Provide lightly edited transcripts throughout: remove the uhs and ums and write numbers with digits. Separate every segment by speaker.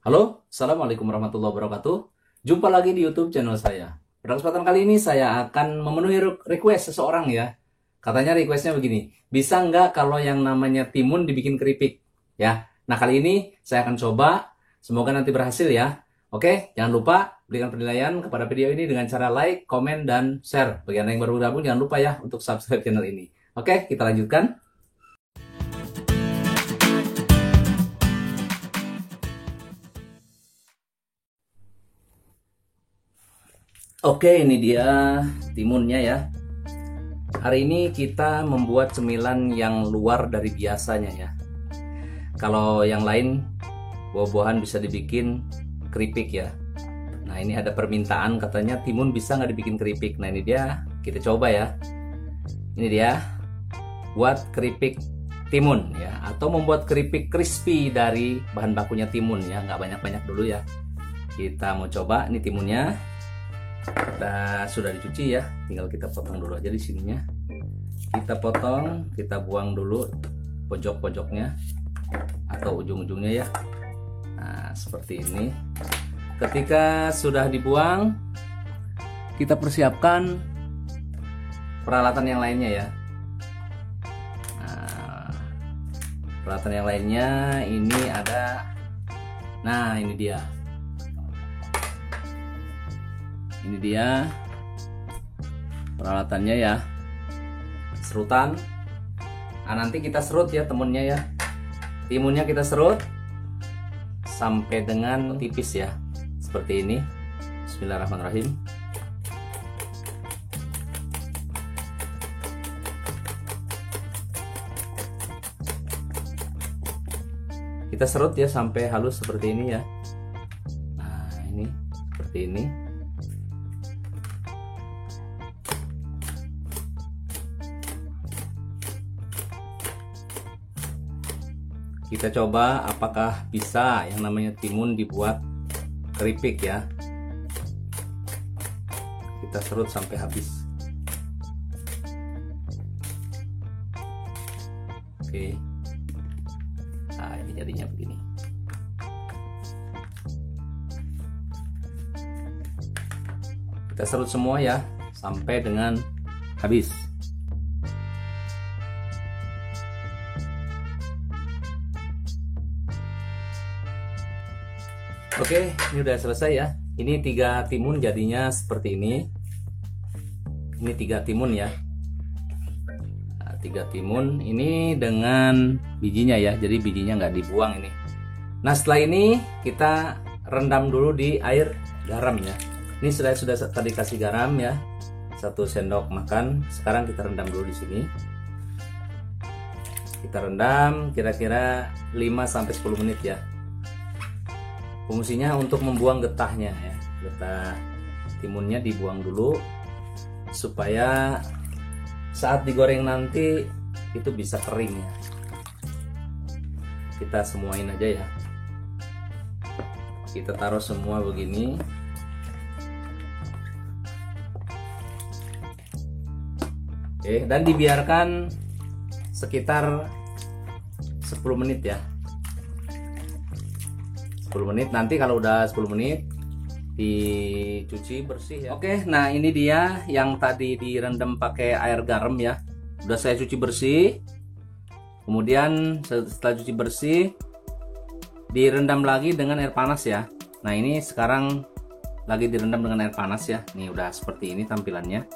Speaker 1: Halo, Assalamualaikum warahmatullahi wabarakatuh. Jumpa lagi di YouTube channel saya. Pada kesempatan kali ini saya akan memenuhi request seseorang ya. Katanya requestnya begini, bisa nggak kalau yang namanya timun dibikin keripik? Ya, nah kali ini saya akan coba, semoga nanti berhasil ya. Oke, jangan lupa berikan penilaian kepada video ini dengan cara like, komen, dan share. Bagi Anda yang baru gabung, jangan lupa ya untuk subscribe channel ini. Oke, kita lanjutkan. Oke, ini dia timunnya ya. Hari ini kita membuat cemilan yang luar dari biasanya ya. Kalau yang lain buah-buahan bisa dibikin keripik ya. Nah ini ada permintaan katanya timun bisa nggak dibikin keripik. Nah ini dia, kita coba ya. Ini dia, buat keripik timun ya. Atau membuat keripik crispy dari bahan bakunya timun ya. Nggak banyak-banyak dulu ya. Kita mau coba, ini timunnya. Kita sudah dicuci ya, tinggal kita potong dulu aja di sininya. Kita potong, kita buang dulu pojok-pojoknya atau ujung-ujungnya ya. Nah seperti ini. Ketika sudah dibuang, kita persiapkan peralatan yang lainnya ya. Nah, peralatan yang lainnya ini ada. Nah ini dia. Ini dia peralatannya ya, serutan. Nah, nanti kita serut ya temennya ya, timunnya kita serut sampai dengan tipis ya, seperti ini. Bismillahirrahmanirrahim. Kita serut ya sampai halus seperti ini ya. Nah ini seperti ini. Kita coba apakah bisa yang namanya timun dibuat keripik ya. Kita serut sampai habis. Oke. Nah ini jadinya begini. Kita serut semua ya sampai dengan habis. Oke, ini udah selesai ya. Ini 3 timun jadinya seperti ini. Ini 3 timun ya. Nah, 3 timun ini dengan bijinya ya. Jadi bijinya nggak dibuang ini. Nah setelah ini kita rendam dulu di air garam ya. Ini sudah tadi kasih garam ya. 1 sendok makan. Sekarang kita rendam dulu di sini. Kita rendam kira-kira 5-10 menit ya. Fungsinya untuk membuang getahnya ya, getah timunnya dibuang dulu supaya saat digoreng nanti itu bisa kering ya. Kita semuain aja ya, kita taruh semua begini. Oke, dan dibiarkan sekitar 10 menit ya. 10 menit, nanti kalau udah 10 menit dicuci bersih ya. Oke, nah ini dia yang tadi direndam pakai air garam ya. Udah saya cuci bersih. Kemudian setelah cuci bersih direndam lagi dengan air panas ya. Nah ini sekarang lagi direndam dengan air panas ya. Nih udah seperti ini tampilannya.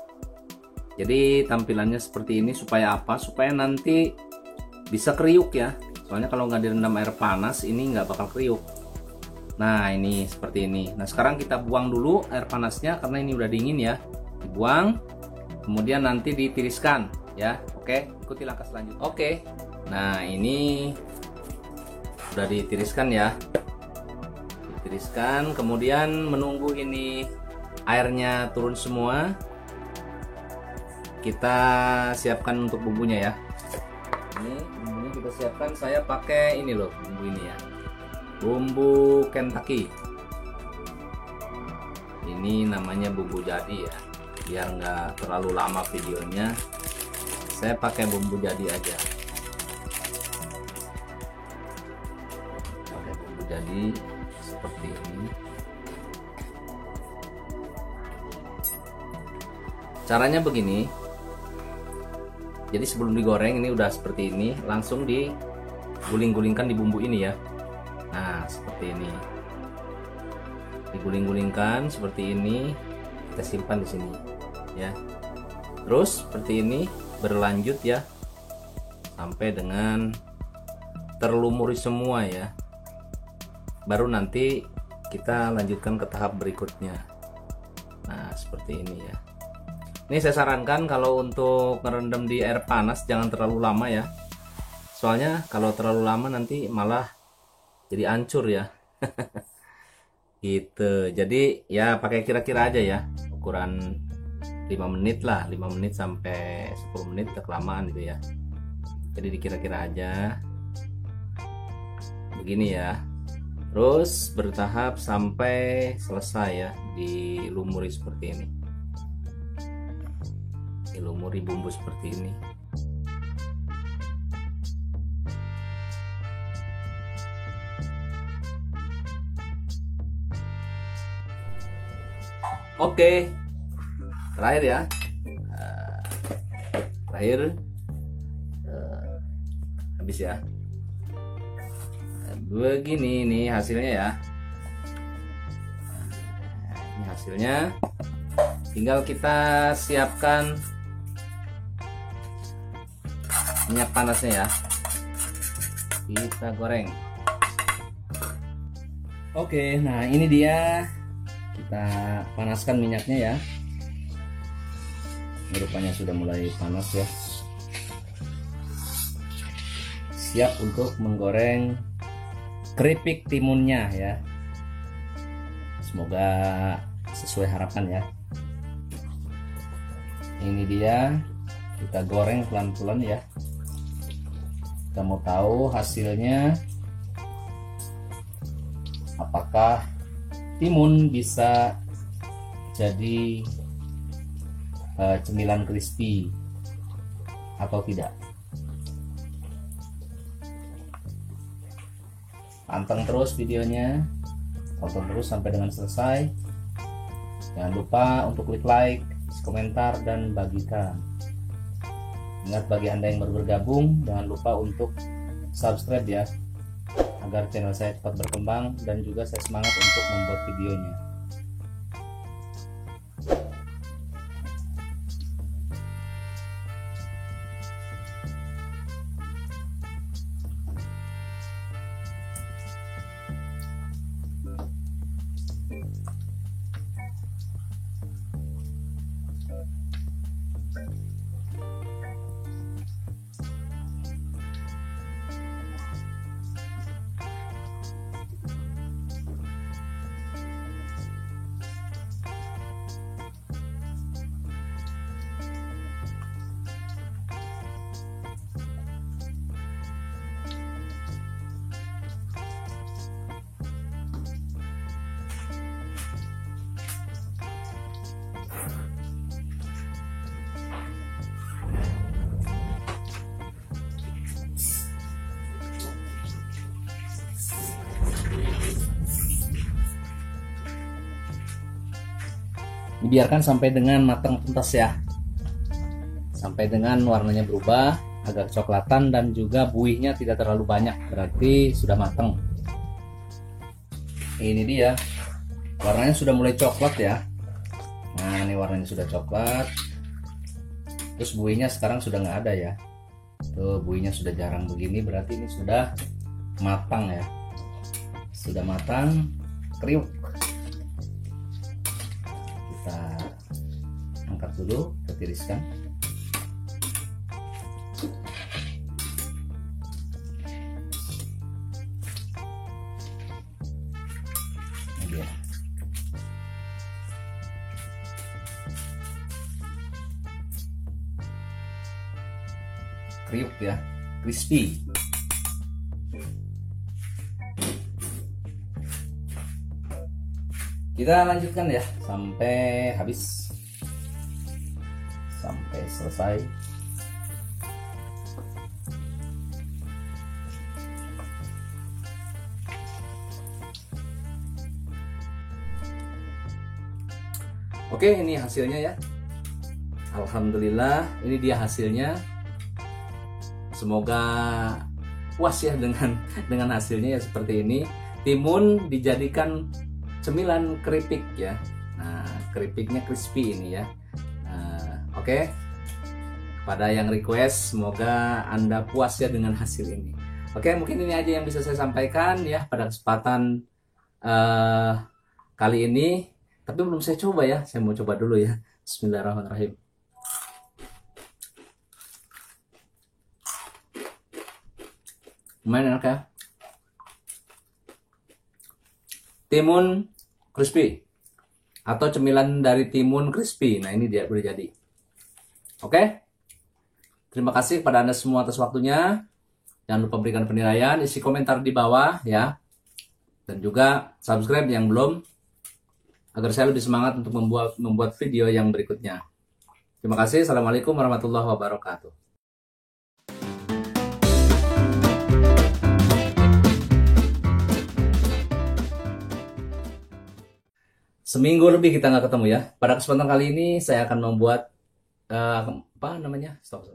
Speaker 1: Jadi tampilannya seperti ini supaya apa? Supaya nanti bisa kriuk ya. Soalnya kalau nggak direndam air panas ini nggak bakal kriuk. Nah ini seperti ini. Nah sekarang kita buang dulu air panasnya karena ini udah dingin ya. Dibuang, kemudian nanti ditiriskan ya. Oke, ikuti langkah selanjutnya. Oke, nah ini udah ditiriskan ya. Ditiriskan, kemudian menunggu ini airnya turun semua. Kita siapkan untuk bumbunya ya. Ini bumbunya kita siapkan. Saya pakai ini loh bumbu ini ya. Bumbu Kentucky. Ini namanya bumbu jadi ya, biar nggak terlalu lama videonya saya pakai bumbu jadi aja. Pakai bumbu jadi seperti ini. Caranya begini, jadi sebelum digoreng ini udah seperti ini, langsung diguling-gulingkan di bumbu ini ya. Nah seperti ini, diguling-gulingkan seperti ini, kita simpan di sini ya. Terus seperti ini berlanjut ya, sampai dengan terlumuri semua ya. Baru nanti kita lanjutkan ke tahap berikutnya. Nah seperti ini ya. Ini saya sarankan kalau untuk merendam di air panas jangan terlalu lama ya. Soalnya kalau terlalu lama nanti malah jadi hancur ya. Gitu. Jadi ya pakai kira-kira aja ya. Ukuran 5 menit lah, 5 menit sampai 10 menit kelamaan gitu ya. Jadi dikira-kira aja. Begini ya. Terus bertahap sampai selesai ya, dilumuri seperti ini. Dilumuri bumbu seperti ini. Oke, terakhir ya, terakhir habis ya. Begini nih hasilnya ya. Ini hasilnya. Tinggal kita siapkan minyak panasnya ya. Kita goreng. Oke, nah ini dia. Kita panaskan minyaknya ya. Ini rupanya sudah mulai panas ya. Siap untuk menggoreng keripik timunnya ya. Semoga sesuai harapan ya. Ini dia, kita goreng pelan-pelan ya. Kita mau tahu hasilnya, apakah timun bisa jadi cemilan crispy atau tidak. Panteng terus videonya, tonton terus sampai dengan selesai. Jangan lupa untuk klik like, komentar, dan bagikan. Ingat, bagi Anda yang baru bergabung, jangan lupa untuk subscribe ya, agar channel saya cepat berkembang dan juga saya semangat untuk membuat videonya. Dibiarkan sampai dengan matang tuntas ya, sampai dengan warnanya berubah agak coklatan dan juga buihnya tidak terlalu banyak, berarti sudah matang. Ini dia, warnanya sudah mulai coklat ya. Nah ini warnanya sudah coklat, terus buihnya sekarang sudah nggak ada ya. Tuh buihnya sudah jarang begini, berarti ini sudah matang ya, sudah matang kriuk. Kita angkat dulu, kita tiriskan. Ini dia. Kriuk ya, crispy. Kita lanjutkan ya sampai habis, sampai selesai. Oke, ini hasilnya ya. Alhamdulillah, ini dia hasilnya. Semoga puas ya dengan hasilnya ya seperti ini. Timun dijadikan cemilan keripik ya. Nah, keripiknya crispy ini ya. Oke. Pada yang request, semoga Anda puas ya dengan hasil ini. Oke, mungkin ini aja yang bisa saya sampaikan ya pada kesempatan kali ini. Tapi belum saya coba ya. Saya mau coba dulu ya. Bismillahirrahmanirrahim. Lumayan enak ya. Timun crispy atau cemilan dari timun crispy. Nah, ini dia udah jadi. Oke. Terima kasih kepada Anda semua atas waktunya. Jangan lupa berikan penilaian, isi komentar di bawah ya. Dan juga subscribe yang belum, agar saya lebih semangat untuk membuat video yang berikutnya. Terima kasih. Assalamualaikum warahmatullahi wabarakatuh. Seminggu lebih kita nggak ketemu ya. Pada kesempatan kali ini saya akan membuat apa namanya? Stop.